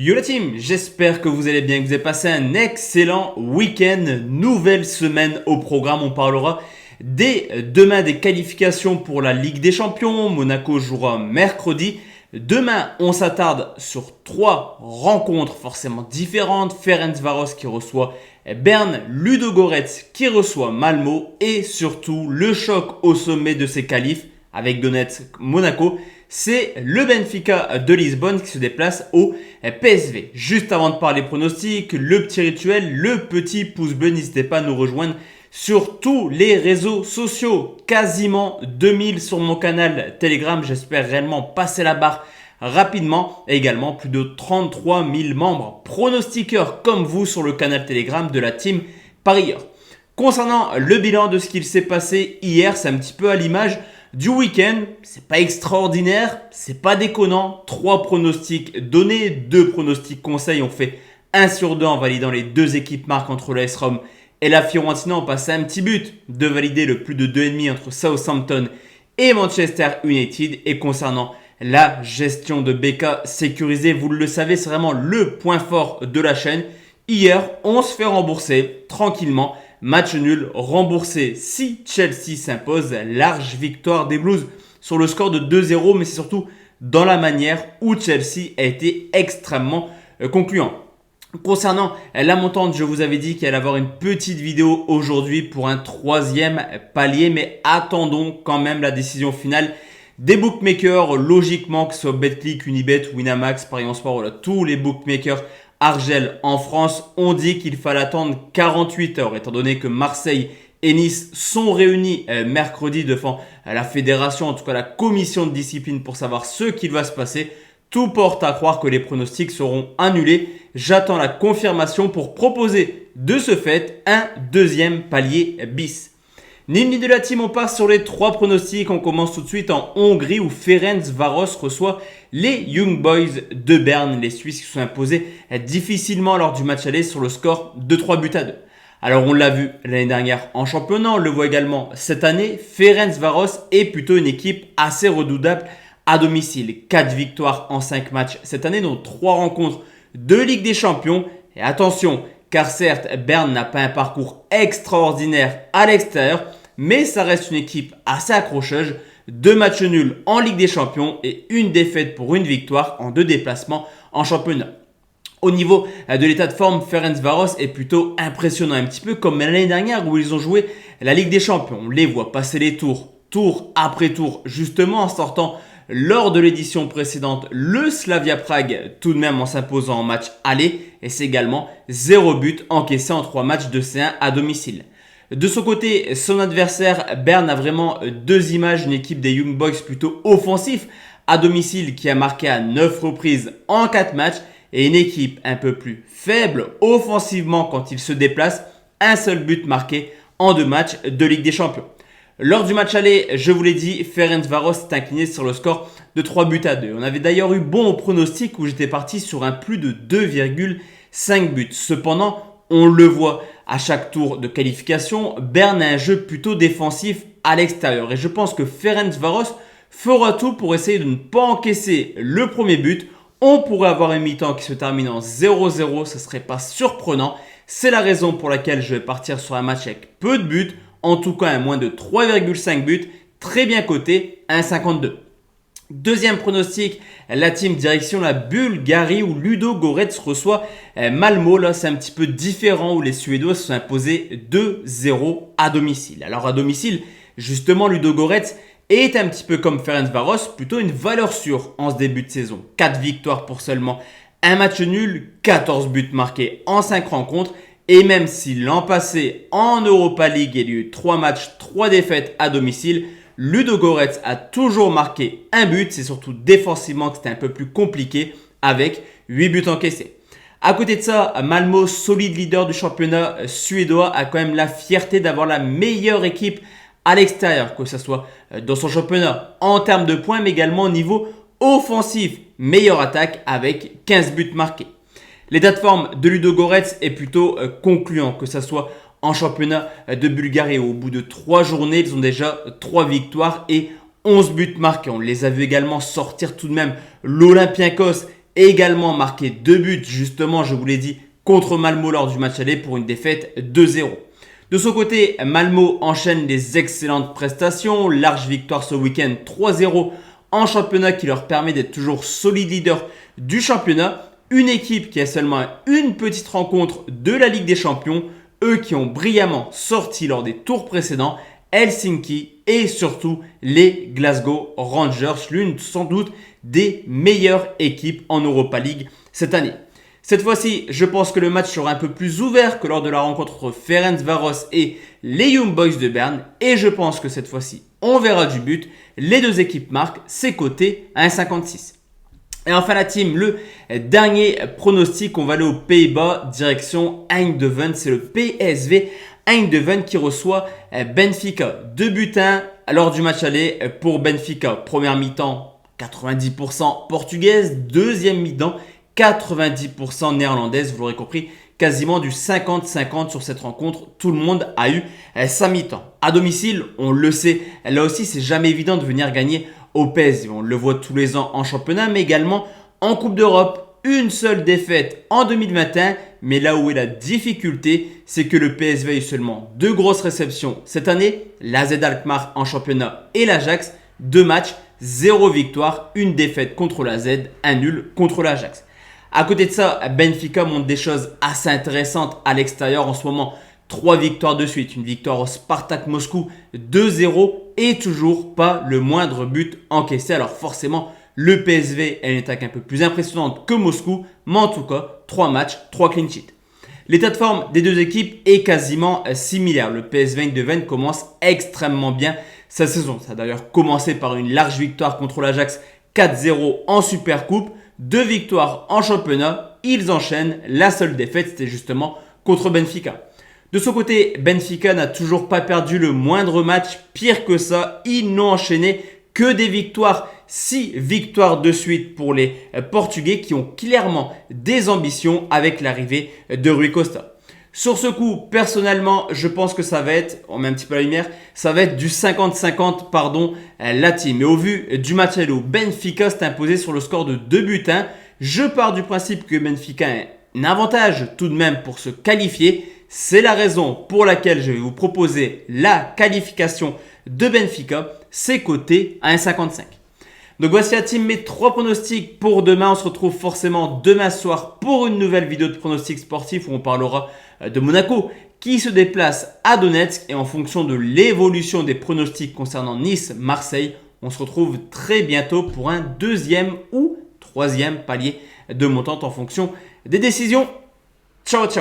Yo la team, j'espère que vous allez bien, que vous avez passé un excellent week-end. Nouvelle semaine au programme, on parlera dès demain des qualifications pour la Ligue des Champions. Monaco jouera mercredi. Demain, on s'attarde sur 3 rencontres forcément différentes. Ferencváros qui reçoit Berne, Ludogorets qui reçoit Malmö et surtout le choc au sommet de ces qualifs avec Donetsk Monaco. C'est le Benfica de Lisbonne qui se déplace au PSV. Juste avant de parler pronostics, le petit rituel, le petit pouce bleu, n'hésitez pas à nous rejoindre sur tous les réseaux sociaux. Quasiment 2000 sur mon canal Telegram, j'espère réellement passer la barre rapidement. Et également plus de 33 000 membres pronostiqueurs comme vous sur le canal Telegram de la team Parieur. Concernant le bilan de ce qu'il s'est passé hier, c'est un petit peu à l'image du week-end, c'est pas extraordinaire, c'est pas déconnant. 3 pronostics donnés, 2 pronostics conseils. On fait 1 sur 2 en validant les 2 équipes marques entre l'AS Rome et la Fiorentina. On passe à un petit but de valider le plus de 2,5 entre Southampton et Manchester United. Et concernant la gestion de BK sécurisée, vous le savez, c'est vraiment le point fort de la chaîne. Hier, on se fait rembourser tranquillement. Match nul remboursé si Chelsea s'impose. Large victoire des Blues sur le score de 2-0, mais c'est surtout dans la manière où Chelsea a été extrêmement concluant. Concernant la montante, je vous avais dit qu'il allait avoir une petite vidéo aujourd'hui pour un 3e palier, mais attendons quand même la décision finale des bookmakers. Logiquement, que ce soit BetClick, Unibet, Winamax, Paris en Sport, voilà, tous les bookmakers Argel en France ont dit qu'il fallait attendre 48 heures, étant donné que Marseille et Nice sont réunis mercredi devant la fédération, en tout cas la commission de discipline, pour savoir ce qu'il va se passer. Tout porte à croire que les pronostics seront annulés. J'attends la confirmation pour proposer de ce fait un 2e palier bis. Ni de la team, on passe sur les 3 pronostics. On commence tout de suite en Hongrie où Ferencváros reçoit les Young Boys de Berne. Les Suisses qui se sont imposés difficilement lors du match aller sur le score de 3-2. Alors on l'a vu l'année dernière en championnat, on le voit également cette année. Ferencváros est plutôt une équipe assez redoutable à domicile. 4 victoires en 5 matchs cette année, dont 3 rencontres de Ligue des Champions. Et attention, car certes, Berne n'a pas un parcours extraordinaire à l'extérieur, mais ça reste une équipe assez accrocheuse. 2 matchs nuls en Ligue des Champions et 1 défaite pour 1 victoire en 2 déplacements en championnat. Au niveau de l'état de forme, Ferencváros est plutôt impressionnant, un petit peu comme l'année dernière où ils ont joué la Ligue des Champions. On les voit passer les tour après tour, justement en sortant lors de l'édition précédente le Slavia Prague, tout de même en s'imposant en match aller, et c'est également 0 but encaissé en 3 matchs de C1 à domicile. De son côté, son adversaire Berne a vraiment 2 images, une équipe des Young Boys plutôt offensif à domicile qui a marqué à 9 reprises en 4 matchs, et une équipe un peu plus faible offensivement quand il se déplace, un seul but marqué en 2 matchs de Ligue des Champions. Lors du match aller, je vous l'ai dit, Ferencváros s'est incliné sur le score de 3-2. On avait d'ailleurs eu bon au pronostic où j'étais parti sur un plus de 2,5 buts. Cependant, on le voit à chaque tour de qualification, Berne a un jeu plutôt défensif à l'extérieur. Et je pense que Ferencváros fera tout pour essayer de ne pas encaisser le premier but. On pourrait avoir une mi-temps qui se termine en 0-0, ce ne serait pas surprenant. C'est la raison pour laquelle je vais partir sur un match avec peu de buts. En tout cas, un moins de 3,5 buts, très bien coté, 1,52. 2e pronostic, la team direction la Bulgarie où Ludogorets reçoit Malmö. Là, c'est un petit peu différent où les Suédois se sont imposés 2-0 à domicile. Alors à domicile, justement, Ludogorets est un petit peu comme Ferencváros, plutôt une valeur sûre en ce début de saison. 4 victoires pour seulement un match nul, 14 buts marqués en 5 rencontres. Et même si l'an passé, en Europa League, il y a eu 3 matchs, 3 défaites à domicile, Ludogorets a toujours marqué un but. C'est surtout défensivement que c'était un peu plus compliqué avec 8 buts encaissés. À côté de ça, Malmö, solide leader du championnat suédois, a quand même la fierté d'avoir la meilleure équipe à l'extérieur, que ce soit dans son championnat en termes de points, mais également au niveau offensif. Meilleure attaque avec 15 buts marqués. L'état de forme de Ludogorets est plutôt concluant, que ce soit en championnat de Bulgarie. Au bout de 3 journées, ils ont déjà 3 victoires et 11 buts marqués. On les a vus également sortir tout de même l'Olympiakos également marqué 2 buts, justement, je vous l'ai dit, contre Malmo lors du match aller pour une défaite 2-0. De son côté, Malmo enchaîne les excellentes prestations, large victoire ce week-end 3-0 en championnat qui leur permet d'être toujours solide leader du championnat. Une équipe qui a seulement une petite rencontre de la Ligue des Champions, eux qui ont brillamment sorti lors des tours précédents, Helsinki et surtout les Glasgow Rangers, l'une sans doute des meilleures équipes en Europa League cette année. Cette fois-ci, je pense que le match sera un peu plus ouvert que lors de la rencontre entre Ferencváros et les Young Boys de Berne. Et je pense que cette fois-ci, on verra du but. Les deux équipes marquent, c'est coté à 1,56. Et enfin la team, le dernier pronostic, on va aller aux Pays-Bas, direction Eindhoven. C'est le PSV Eindhoven qui reçoit Benfica. 2-1 lors du match aller pour Benfica. Première mi-temps, 90% portugaise. Deuxième mi-temps, 90% néerlandaise. Vous l'aurez compris, quasiment du 50-50 sur cette rencontre. Tout le monde a eu sa mi-temps. À domicile, on le sait, là aussi, c'est jamais évident de venir gagner au PSV. On le voit tous les ans en championnat, mais également en Coupe d'Europe. Une seule défaite en 2021, mais là où est la difficulté, c'est que le PSV a eu seulement 2 grosses réceptions cette année, l'AZ Alkmaar en championnat et l'Ajax. 2 matchs, 0 victoire, une défaite contre l'AZ, un nul contre l'Ajax. À côté de ça, Benfica montre des choses assez intéressantes à l'extérieur en ce moment. 3 victoires de suite, une victoire au Spartak Moscou 2-0 et toujours pas le moindre but encaissé. Alors forcément, le PSV a une attaque un peu plus impressionnante que Moscou, mais en tout cas, 3 matchs, 3 clean sheets. L'état de forme des deux équipes est quasiment similaire. Le PSV Eindhoven commence extrêmement bien sa saison. Ça a d'ailleurs commencé par une large victoire contre l'Ajax 4-0 en Supercoupe. 2 victoires en championnat, ils enchaînent. La seule défaite, c'était justement contre Benfica. De son côté, Benfica n'a toujours pas perdu le moindre match. Pire que ça, ils n'ont enchaîné que des victoires. 6 victoires de suite pour les Portugais qui ont clairement des ambitions avec l'arrivée de Rui Costa. Sur ce coup, personnellement, je pense que ça va être, on met un petit peu la lumière, ça va être du 50-50, la team. Et au vu du match où Benfica s'est imposé sur le score de 2-1, je pars du principe que Benfica a un avantage tout de même pour se qualifier. C'est la raison pour laquelle je vais vous proposer la qualification de Benfica. C'est coté à 1,55. Donc voici la team, mes 3 pronostics pour demain. On se retrouve forcément demain soir pour une nouvelle vidéo de pronostics sportifs où on parlera de Monaco qui se déplace à Donetsk. Et en fonction de l'évolution des pronostics concernant Nice, Marseille, on se retrouve très bientôt pour un 2e ou 3e palier de montante en fonction des décisions. Ciao, ciao!